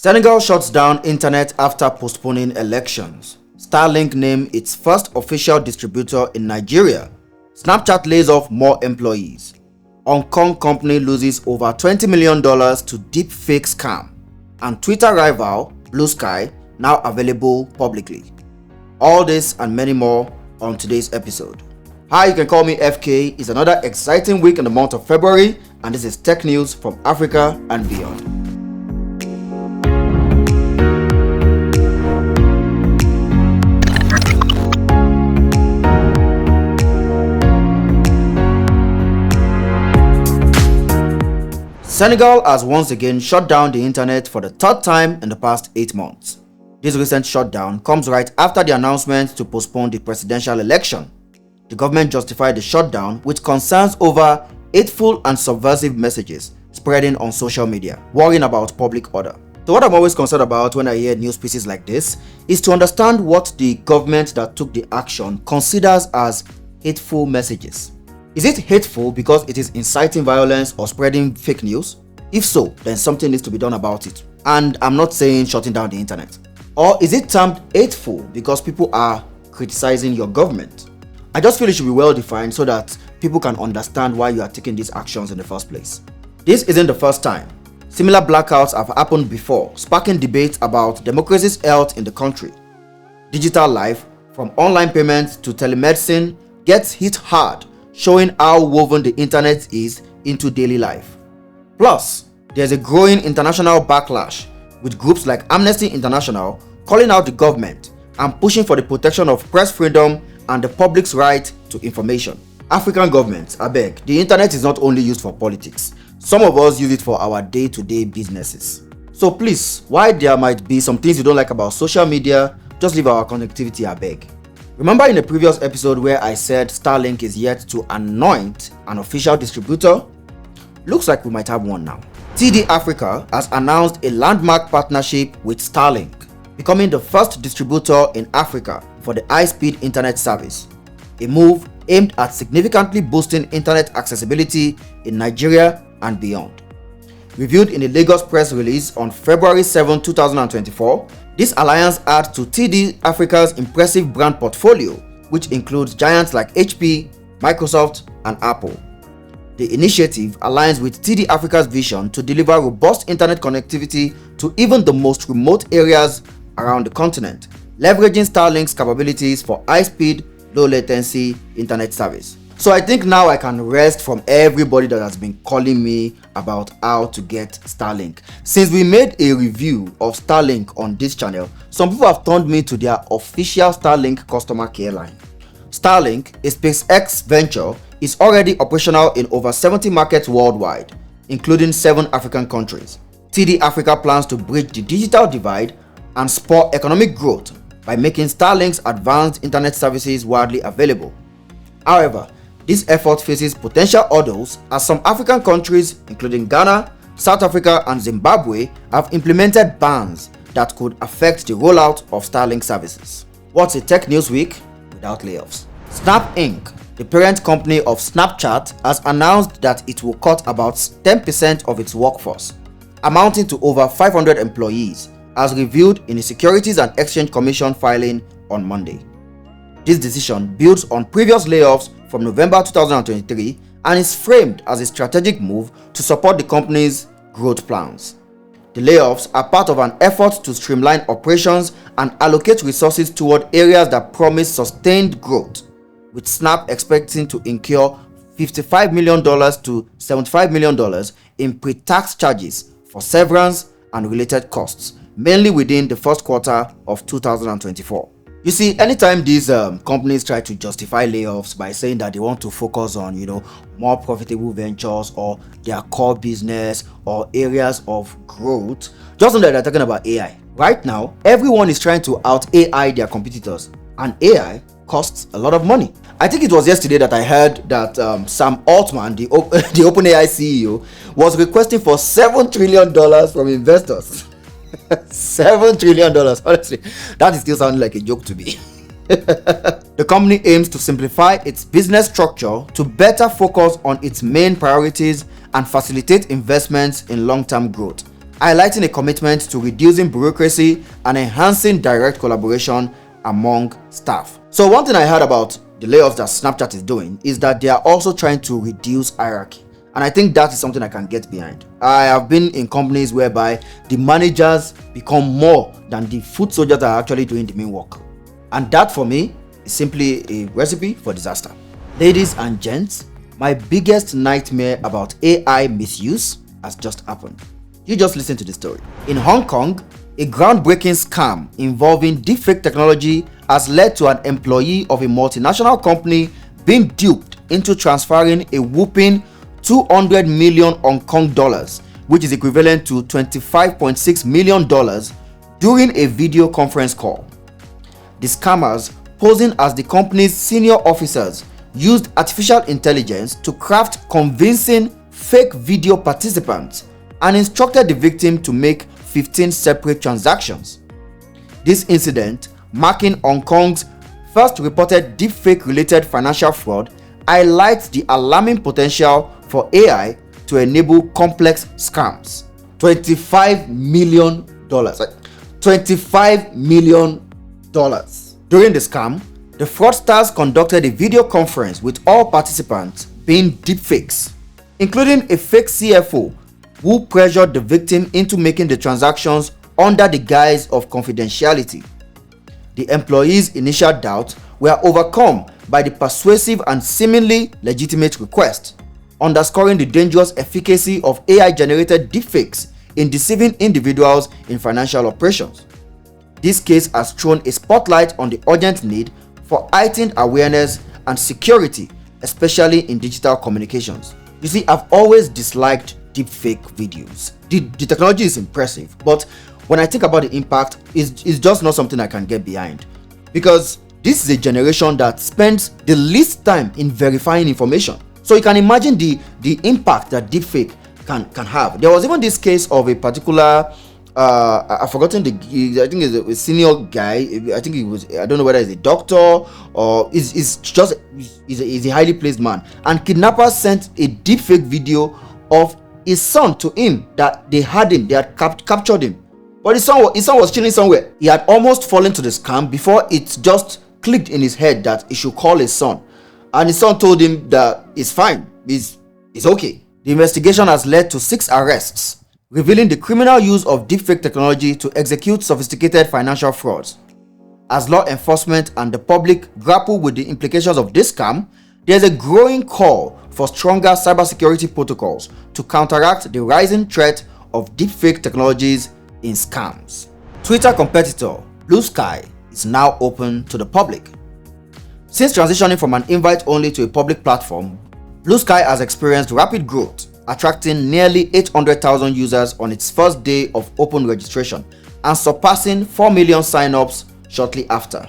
Senegal shuts down internet after postponing elections. Starlink named its first official distributor in Nigeria. Snapchat lays off more employees. Hong Kong company loses over $20 million to deepfake scam. And Twitter rival Blue Sky now available publicly. All this and many more on today's episode. Hi, you can call me FK. It's another exciting week in the month of February, and this is tech news from Africa and beyond. Senegal has once again shut down the internet for the third time in the past 8 months. This recent shutdown comes right after the announcement to postpone the presidential election. The government justified the shutdown with concerns over hateful and subversive messages spreading on social media, worrying about public order. So what I'm always concerned about when I hear news pieces like this is to understand what the government that took the action considers as hateful messages. Is it hateful because it is inciting violence or spreading fake news? If so, then something needs to be done about it. And I'm not saying shutting down the internet. Or is it termed hateful because people are criticizing your government? I just feel it should be well defined so that people can understand why you are taking these actions in the first place. This isn't the first time. Similar blackouts have happened before, sparking debates about democracy's health in the country. Digital life, from online payments to telemedicine, gets hit hard, showing how woven the internet is into daily life. Plus, there's a growing international backlash, with groups like Amnesty International calling out the government and pushing for the protection of press freedom and the public's right to information. African governments, abeg, the internet is not only used for politics. Some of us use it for our day-to-day businesses. So please, while there might be some things you don't like about social media, just leave our connectivity, abeg. Remember in the previous episode where I said Starlink is yet to anoint an official distributor? Looks like we might have one now. TD Africa has announced a landmark partnership with Starlink, becoming the first distributor in Africa for the high-speed internet service. A move aimed at significantly boosting internet accessibility in Nigeria and beyond. Reviewed in a Lagos press release on February 7, 2024, this alliance adds to TD Africa's impressive brand portfolio, which includes giants like HP, Microsoft, and Apple. The initiative aligns with TD Africa's vision to deliver robust internet connectivity to even the most remote areas around the continent, leveraging Starlink's capabilities for high-speed, low-latency internet service. So I think now I can rest from everybody that has been calling me about how to get Starlink. Since we made a review of Starlink on this channel, some people have turned me to their official Starlink customer care line. Starlink, a SpaceX venture, is already operational in over 70 markets worldwide, including 7 African countries. TD Africa plans to bridge the digital divide and spur economic growth by making Starlink's advanced internet services widely available. However, this effort faces potential hurdles as some African countries, including Ghana, South Africa, and Zimbabwe, have implemented bans that could affect the rollout of Starlink services. What's a tech news week without layoffs? Snap Inc., the parent company of Snapchat, has announced that it will cut about 10% of its workforce, amounting to over 500 employees, as revealed in a Securities and Exchange Commission filing on Monday. This decision builds on previous layoffs from November 2023 and is framed as a strategic move to support the company's growth plans. The layoffs are part of an effort to streamline operations and allocate resources toward areas that promise sustained growth, with Snap expecting to incur $55 million to $75 million in pre-tax charges for severance and related costs, mainly within the first quarter of 2024. You see, anytime these companies try to justify layoffs by saying that they want to focus on, more profitable ventures or their core business or areas of growth, just know that they're talking about AI. Right now, everyone is trying to out-AI their competitors, and AI costs a lot of money. I think it was yesterday that I heard that Sam Altman, the OpenAI CEO, was requesting for $7 trillion from investors. $7 trillion, honestly, that is still sounding like a joke to me. The company aims to simplify its business structure to better focus on its main priorities and facilitate investments in long-term growth, highlighting a commitment to reducing bureaucracy and enhancing direct collaboration among staff. So one thing I heard about the layoffs that Snapchat is doing is that they are also trying to reduce hierarchy. And I think that is something I can get behind. I have been in companies whereby the managers become more than the foot soldiers that are actually doing the main work. And that for me is simply a recipe for disaster. Ladies and gents, my biggest nightmare about AI misuse has just happened. You just listen to the story. In Hong Kong, a groundbreaking scam involving deepfake technology has led to an employee of a multinational company being duped into transferring a whopping 200 million Hong Kong dollars, which is equivalent to $25.6 million, during a video conference call. The scammers, posing as the company's senior officers, used artificial intelligence to craft convincing fake video participants and instructed the victim to make 15 separate transactions. This incident, marking Hong Kong's first reported deepfake related financial fraud, highlights the alarming potential for AI to enable complex scams. $25 million. $25 million. During the scam, the fraudsters conducted a video conference with all participants being deepfakes, including a fake CFO who pressured the victim into making the transactions under the guise of confidentiality. The employee's initial doubts were overcome by the persuasive and seemingly legitimate request, underscoring the dangerous efficacy of AI-generated deepfakes in deceiving individuals in financial operations. This case has thrown a spotlight on the urgent need for heightened awareness and security, especially in digital communications. You see, I've always disliked deepfake videos. The technology is impressive, but when I think about the impact, it's just not something I can get behind, because this is a generation that spends the least time in verifying information. So you can imagine the impact that deepfake can have. There was even this case of a particular I've forgotten I think it's a senior guy. I think I don't know whether he's a doctor or he's a highly placed man, and kidnappers sent a deepfake video of his son to him, that they had captured him, but his son was chilling somewhere. He had almost fallen to the scam before it just clicked in his head that he should call his son, and his son told him that it's fine, it's okay. The investigation has led to 6 arrests, revealing the criminal use of deepfake technology to execute sophisticated financial frauds. As law enforcement and the public grapple with the implications of this scam, there is a growing call for stronger cybersecurity protocols to counteract the rising threat of deepfake technologies in scams. Twitter competitor Blue Sky is now open to the public. Since transitioning from an invite-only to a public platform, Blue Sky has experienced rapid growth, attracting nearly 800,000 users on its first day of open registration and surpassing 4 million sign-ups shortly after.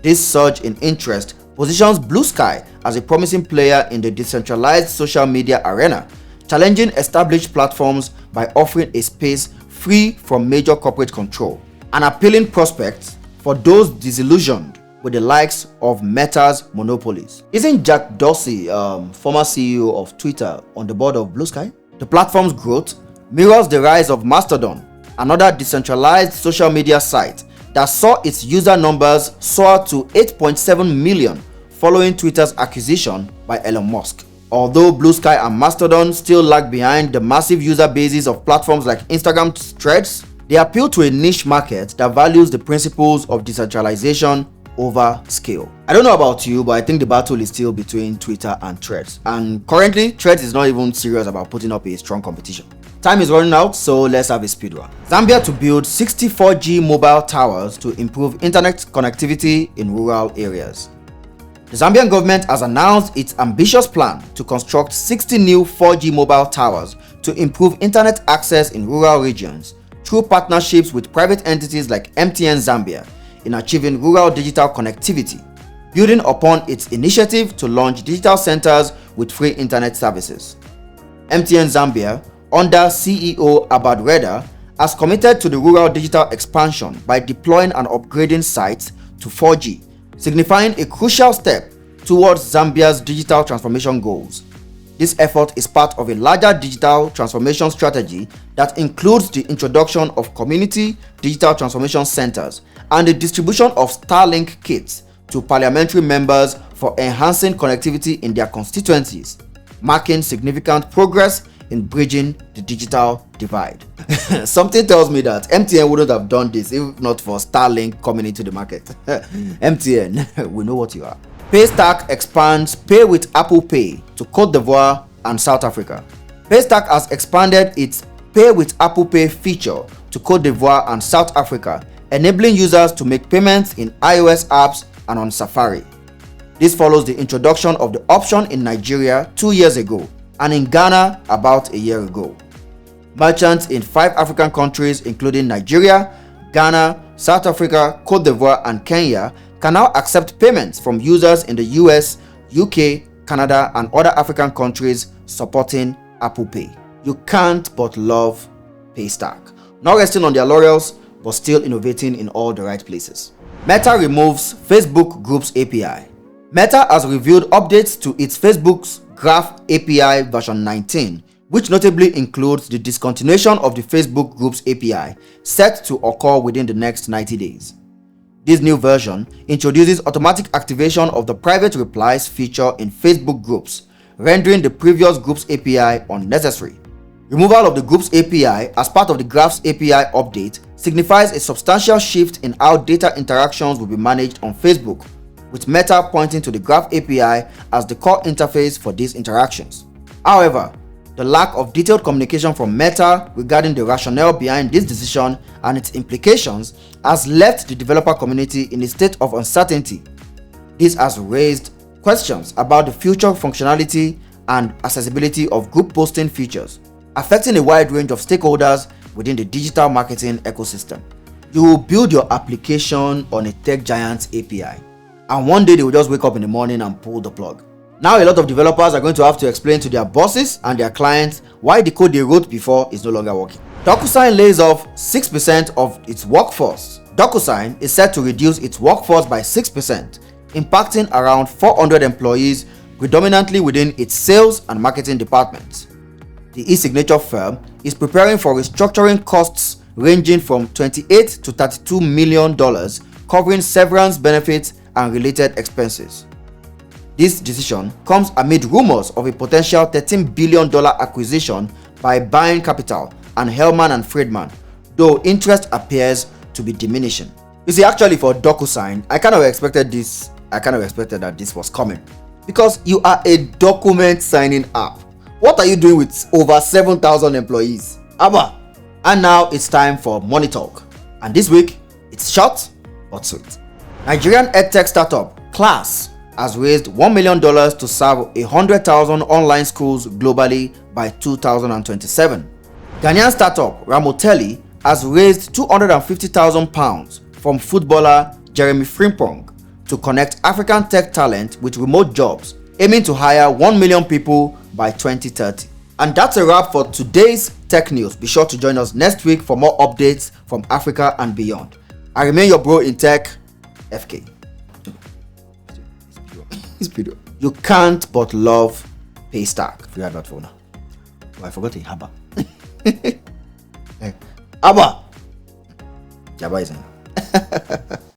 This surge in interest positions Blue Sky as a promising player in the decentralized social media arena, challenging established platforms by offering a space free from major corporate control, an appealing prospect for those disillusioned with the likes of Meta's monopolies. Isn't Jack Dorsey, former CEO of Twitter, on the board of Blue Sky? The platform's growth mirrors the rise of Mastodon, another decentralized social media site that saw its user numbers soar to 8.7 million following Twitter's acquisition by Elon Musk. Although Blue Sky and Mastodon still lag behind the massive user bases of platforms like Instagram Threads, they appeal to a niche market that values the principles of decentralization over scale. I don't know about you, but I think the battle is still between Twitter and Threads, and currently Threads is not even serious about putting up a strong competition. Time is running out, so let's have a speed run. Zambia to build 64G mobile towers to improve internet connectivity in rural areas. The Zambian government has announced its ambitious plan to construct 60 new 4G mobile towers to improve internet access in rural regions through partnerships with private entities like MTN Zambia in achieving rural digital connectivity, building upon its initiative to launch digital centers with free internet services. MTN Zambia, under CEO Abad Reda, has committed to the rural digital expansion by deploying and upgrading sites to 4G, signifying a crucial step towards Zambia's digital transformation goals. The This effort is part of a larger digital transformation strategy that includes the introduction of community digital transformation centers and the distribution of Starlink kits to parliamentary members for enhancing connectivity in their constituencies, marking significant progress in bridging the digital divide. Something tells me that MTN wouldn't have done this if not for Starlink coming into the market. MTN, we know what you are. Paystack expands Pay with Apple Pay to Cote d'Ivoire and South Africa. Paystack has expanded its Pay with Apple Pay feature to Cote d'Ivoire and South Africa, enabling users to make payments in iOS apps and on Safari. This follows the introduction of the option in Nigeria 2 years ago and in Ghana about a year ago. Merchants in 5 African countries including Nigeria, Ghana, South Africa, Cote d'Ivoire and Kenya can now accept payments from users in the US, UK, Canada and other African countries supporting Apple Pay. You can't but love Paystack. Not resting on their laurels, but still innovating in all the right places. Meta removes Facebook Groups API. Meta has revealed updates to its Facebook's Graph API version 19, which notably includes the discontinuation of the Facebook Groups API, set to occur within the next 90 days. This new version introduces automatic activation of the private replies feature in Facebook Groups, rendering the previous Groups API unnecessary. Removal of the Groups API as part of the Graphs API update signifies a substantial shift in how data interactions will be managed on Facebook, with Meta pointing to the Graph API as the core interface for these interactions. However, the lack of detailed communication from Meta regarding the rationale behind this decision and its implications has left the developer community in a state of uncertainty. This has raised questions about the future functionality and accessibility of group posting features, affecting a wide range of stakeholders within the digital marketing ecosystem. You will build your application on a tech giant's API, and one day they will just wake up in the morning and pull the plug. Now a lot of developers are going to have to explain to their bosses and their clients why the code they wrote before is no longer working. DocuSign lays off 6% of its workforce. DocuSign is set to reduce its workforce by 6%, impacting around 400 employees, predominantly within its sales and marketing departments. The e-signature firm is preparing for restructuring costs ranging from $28 to $32 million, covering severance benefits and related expenses. This decision comes amid rumors of a potential $13 billion acquisition by Bain Capital and Hellman and Friedman, though interest appears to be diminishing. You see, actually for DocuSign, I kind of expected that this was coming, because you are a document signing app. What are you doing with over 7,000 employees? Abba! And now it's time for Money Talk. And this week, it's short but sweet. Nigerian edtech startup Class has raised $1 million to serve 100,000 online schools globally by 2027. Ghanaian startup Ramotelli has raised £250,000 from footballer Jeremy Frimpong to connect African tech talent with remote jobs, aiming to hire 1 million people by 2030. And that's a wrap for today's tech news. Be sure to join us next week for more updates from Africa and beyond. I remain your bro in tech, FK. You can't but love Paystack. Forget that for now. Oh, I forgot a Abba. Abba. Jabba is in.